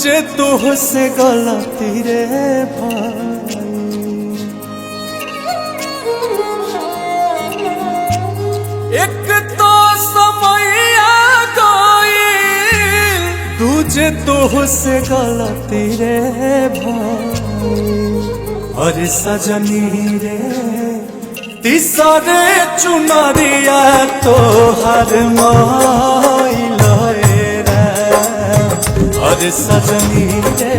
तुझे तुझसे गलती रे भाई। एक तो समय आ गई तुझे तुझसे गलती रे भाई। और सजनी रे तीसरे चुनरिया तो हर माइल रे। और सजनी रे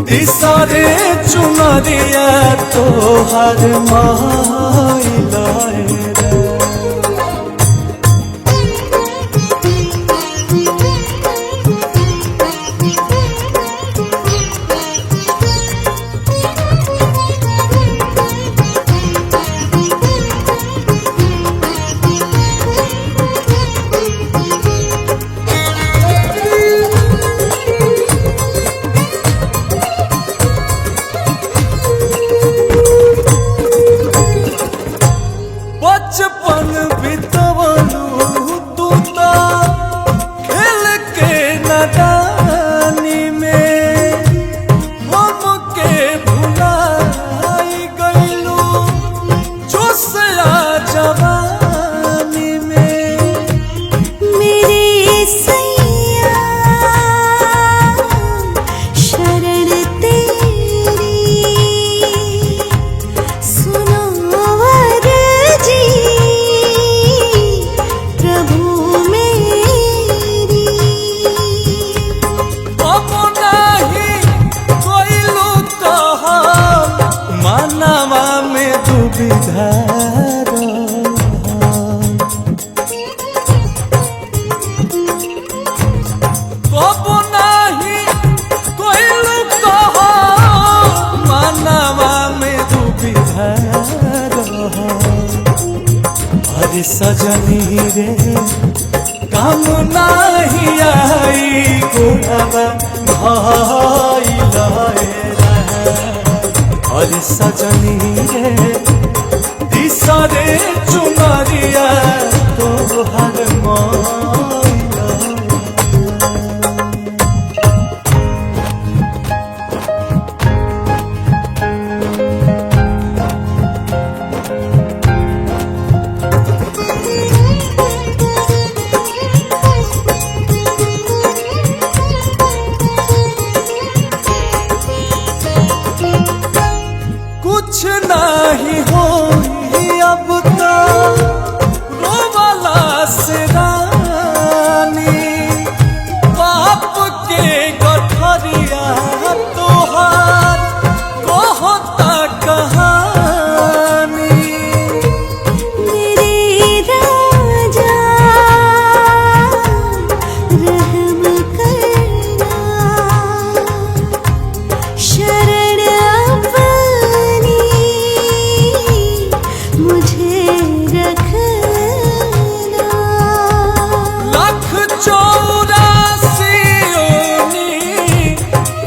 तीसरे चुनरिया तो हर माइल रे। बचपन बितवलू तू तो खेल के नदानी में। हमके भुलाई गईलू जोशया जवानी में। मेरे सैया शरण तेरी सुनो सजनी रे काम नहीं आई गुणवा भाई लाए। और सजनी रे तीसरे चुनरिया तो हर माइल। कुछ नहीं हो अब तो रोवाला से रानी। बाप के गठरिया तोहार कहता कहानी। मेरे राजा रहम करना शरण मुझे रखना। लाख 84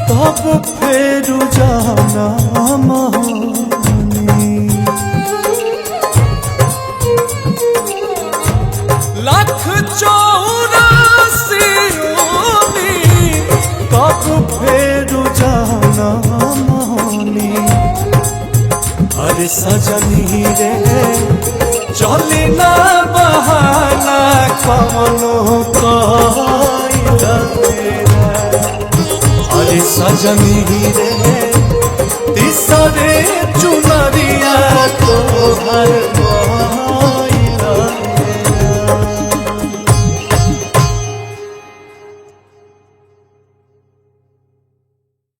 तब फिर जाना महानी। लाख 84 तब फिर जाना महानी। अरे सजनी रे चली ना बहाना कमनो कइला तेरा। अरे सजनी रे तीसरे चुनरिया तो हर